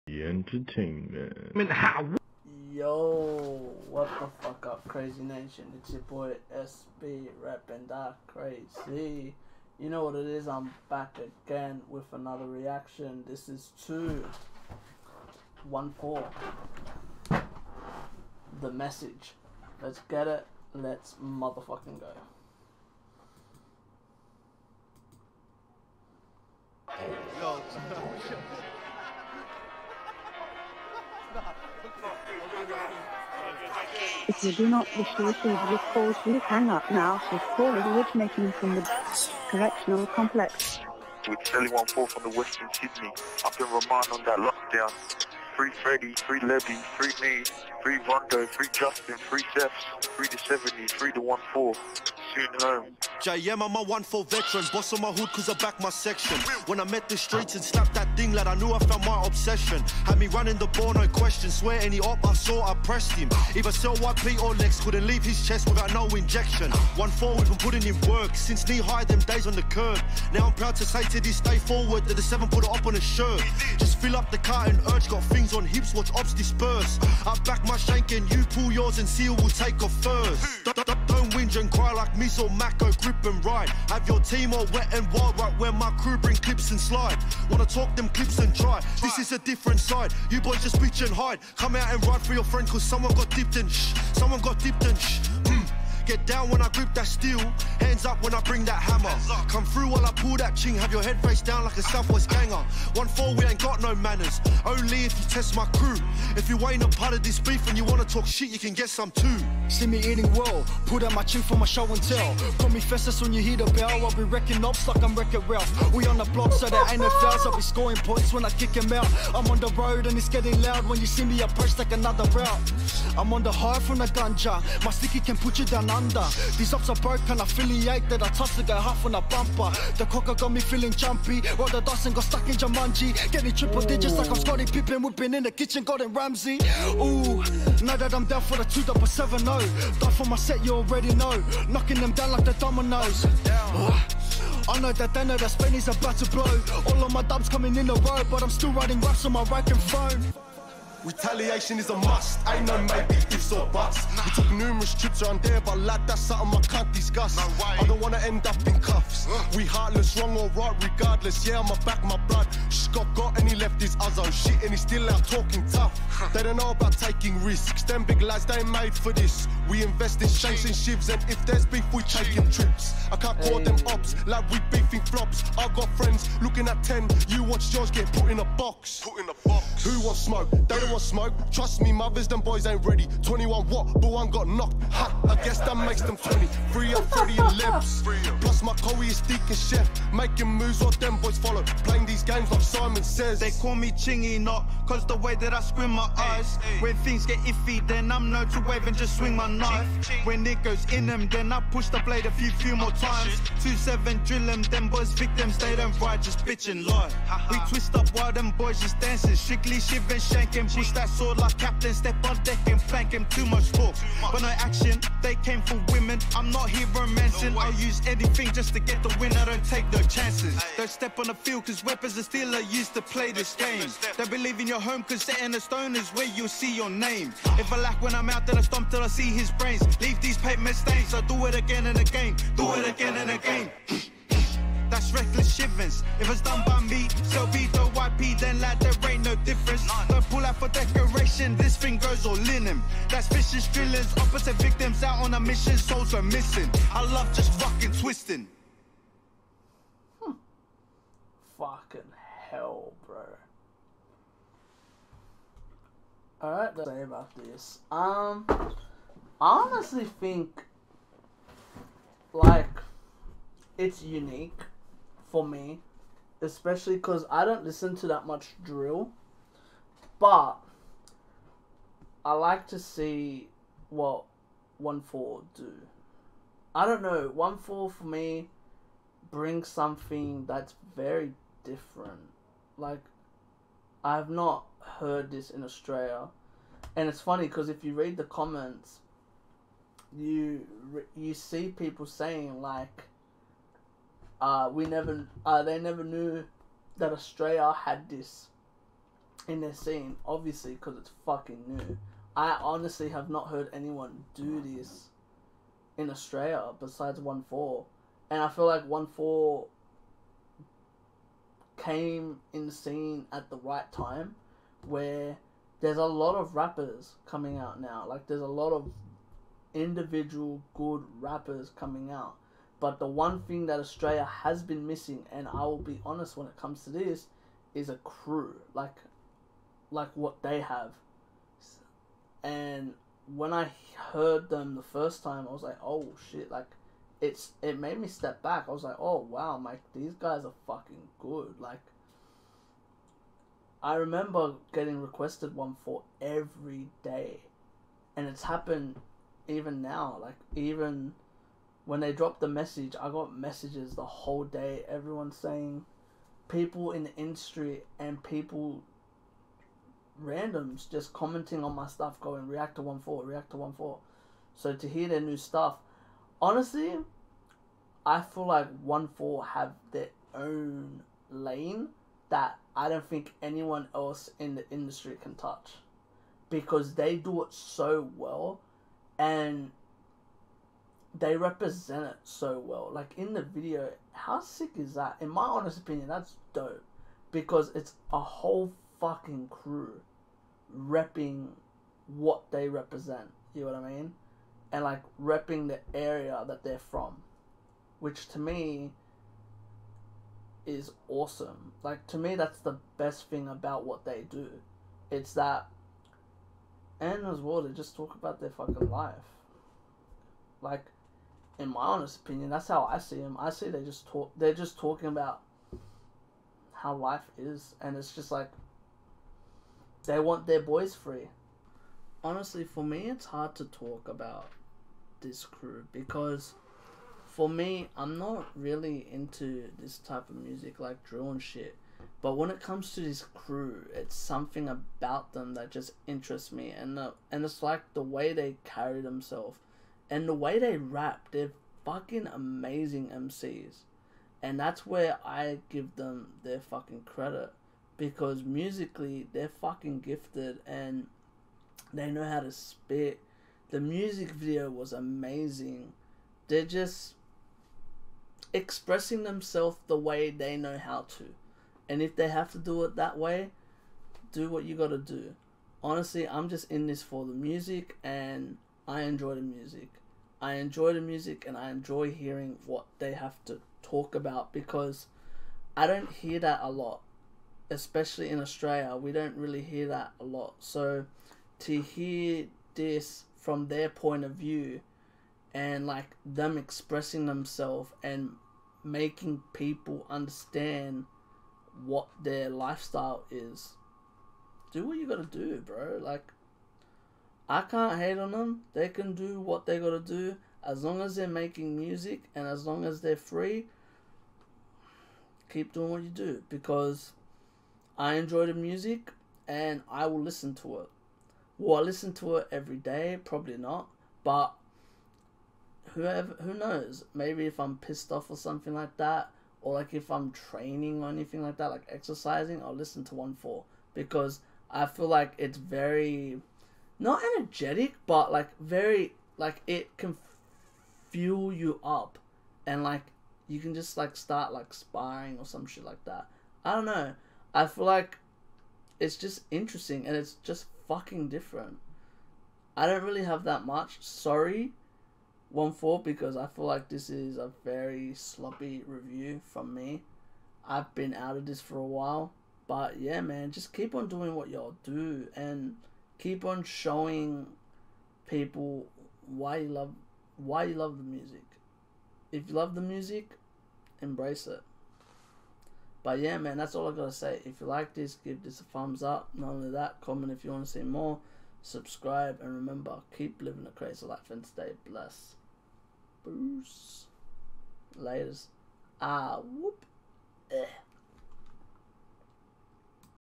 Entertainment. Yo, what the fuck up, Kraayziie Nation? It's your boy SB rapping that Kraayziie. You know what it is, I'm back again with another reaction. This is to 1-4. The Message. Let's get it. Let's motherfucking go. If you do not wish to receive this call, please hang up now. This call is originating from the correctional complex. With Telly 1-4 from the Western Sydney, up in remand on that lockdown. Free Freddie, free Levy, free me, free Rondo, free Justin, free Zephs, free the 70, free the 1-4. Soon home. JM, I'm a 1-4 veteran, boss on my hood cause I back my section. When I met the streets and slapped that thing, lad, I knew I found my obsession. Had me running the ball, no question, swear any op I saw, I pressed him. Either sell YP or Lex, couldn't leave his chest without no injection. 1-4, we've been putting in work, since knee-high, them days on the curb. Now I'm proud to say to this day forward, that the 7 put it up on a shirt. Just fill up the car and urge, got things on hips, watch ops disperse. I back my shank and you pull yours and seal will take off first. Don't whinge and cry like me or Mako, grip and ride. Have your team all wet and wild right where my crew bring clips and slide. Wanna talk them clips and try, this is a different side. You boys just bitch and hide, come out and ride for your friend cause someone got dipped and shh. Someone got dipped and shh. Get down when I grip that steel, hands up when I bring that hammer. Come through while I pull that ching, have your head face down like a Southwest ganger. 1-4, we ain't got no manners, only if you test my crew. If you ain't a part of this beef and you wanna talk shit, you can get some too. See me eating well, pull out my chin for my show and tell. Call me Festus when you hear the bell, I'll be wrecking ops like I'm wrecking Ralph. We on the block so there ain't no fouls, I'll be scoring points when I kick him out. I'm on the road and it's getting loud when you see me approach like another route. I'm on the high from the ganja, my sticky can put you down under. These ups are broken, affiliated, I touch to get half on a bumper. The cocker got me feeling jumpy, while the Dawson got stuck in Jumanji. Getting triple digits like I'm Scottie Pippen, we've been in the kitchen, Gordon Ramsay. Ooh, now that I'm down for the 2-7-0. Die for my set, you already know. Knocking them down like the dominoes. I know that they know that Spain is about to blow. All of my dubs coming in a row, but I'm still writing raps on my racking phone. Retaliation is a must, ain't no maybe ifs or buts. We took numerous trips around there, but lad, that's something I can't discuss. I don't wanna end up in cuffs. We heartless, wrong or right, regardless. Yeah, I'ma back my blood. Scott got and he left his Uzzo shit and he's still out talking tough. They don't know about taking risks. Them big lads, they ain't made for this. We invest in shanks and shivs, and if there's beef, we taking trips. I can't call them ops, like we beefing flops. I got friends looking at 10. You watch yours get put in a box. Who wants smoke? They don't want smoke. Trust me, mothers, them boys ain't ready. 21 what? But one got knocked. Ha! I guess that makes them 20. Free up Freddie and Lebs. Plus my Coe is Deacon Chef. Making moves or them boys follow. Playing these games like Simon says. They call me Chingy not, cause the way that I scream my eyes. When things get iffy, then I'm known to wave and just swing my knife. When it goes in them, then I push the blade a few more times. 2-7 drill them boys victims, they don't ride, just bitch and lie. We twist up while them boys just dancing. Strictly shiv and shank and push that sword like captain. Step on deck and flank him, too much talk, but no action. They came for women, I'm not here romancing. I'll use anything just to get the win, I don't take no chances. Don't step on the field cause weapons are still used to play this game. Don't believe in your home cause setting a stone is where you'll see your name. If I lack when I'm out, then I stomp till I see his brains. Leave these pavement stains, I do it again and again. Do it again and again. That's reckless shivers. If it's done by me, so be the YP, then lad, there ain't no difference. Don't pull out for decoration, this thing goes all in him. That's vicious drillers, opposite victims out on a mission, souls are missing. I love just fucking twisting. Fucking hell, bro. Alright, let's say about this. I honestly think, like, it's unique for me, especially because I don't listen to that much drill, but I like to see what 1-4 do. I don't know, 1-4 for me brings something that's very different. Like, I have not heard this in Australia, and it's funny because if you read the comments, you see people saying like, they never knew that Australia had this in their scene, obviously, because it's fucking new. I honestly have not heard anyone do this in Australia besides 1-4. And I feel like 1-4 came in the scene at the right time, where there's a lot of rappers coming out now. Like, there's a lot of individual good rappers coming out. But the one thing that Australia has been missing, and I will be honest when it comes to this, is a crew. Like what they have. And when I heard them the first time, I was like, oh shit, like, it made me step back. I was like, oh wow, like, these guys are fucking good. Like, I remember getting requested 1-4 every day, and it's happened even now. Like, even when they dropped the message, I got messages the whole day, everyone saying, people in the industry and people, randoms, just commenting on my stuff, going, react to 1-4, react to 1-4. So to hear their new stuff, honestly, I feel like 1-4 have their own lane that I don't think anyone else in the industry can touch, because they do it so well and they represent it so well. Like, in the video, how sick is that? In my honest opinion, that's dope, because it's a whole fucking crew repping what they represent, you know what I mean? And like repping the area that they're from, which to me is awesome. Like, to me, that's the best thing about what they do. It's that, and as well, they just talk about their fucking life. Like, in my honest opinion, that's how I see them. I see they're just talking about how life is, and it's just like, they want their boys free. Honestly, for me, it's hard to talk about this crew, because for me, I'm not really into this type of music, like drill and shit. But when it comes to this crew, it's something about them that just interests me, and it's like the way they carry themselves, and the way they rap. They're fucking amazing MCs, and that's where I give them their fucking credit, because musically they're fucking gifted and they know how to spit. The music video was amazing. They're just expressing themselves the way they know how to. And if they have to do it that way, do what you gotta do. Honestly, I'm just in this for the music, and I enjoy the music. I enjoy the music, and I enjoy hearing what they have to talk about, because I don't hear that a lot. Especially in Australia, we don't really hear that a lot. So to hear this from their point of view, and like them expressing themselves and making people understand what their lifestyle is, do what you gotta do, bro. Like, I can't hate on them. They can do what they gotta do, as long as they're making music and as long as they're free. Keep doing what you do, because I enjoy the music and I will listen to it. Will I listen to it every day? Probably not. But who knows? Maybe if I'm pissed off or something like that, or like if I'm training or anything like that, like exercising, I'll listen to 1-4, because I feel like it's very, not energetic, but like very, like it can fuel you up, and like you can just like start like sparring or some shit like that. I don't know. I feel like it's just interesting, and it's just fucking different. I don't really have that much. Sorry, 1-4, because I feel like this is a very sloppy review from me. I've been out of this for a while. But yeah, man, just keep on doing what y'all do, and keep on showing people why you love the music. If you love the music, embrace it. But yeah, man, that's all I gotta say. If you like this, give this a thumbs up. Not only that, comment if you want to see more. Subscribe, and remember, keep living a crazy life and stay blessed. Bruce. Laters. Whoop.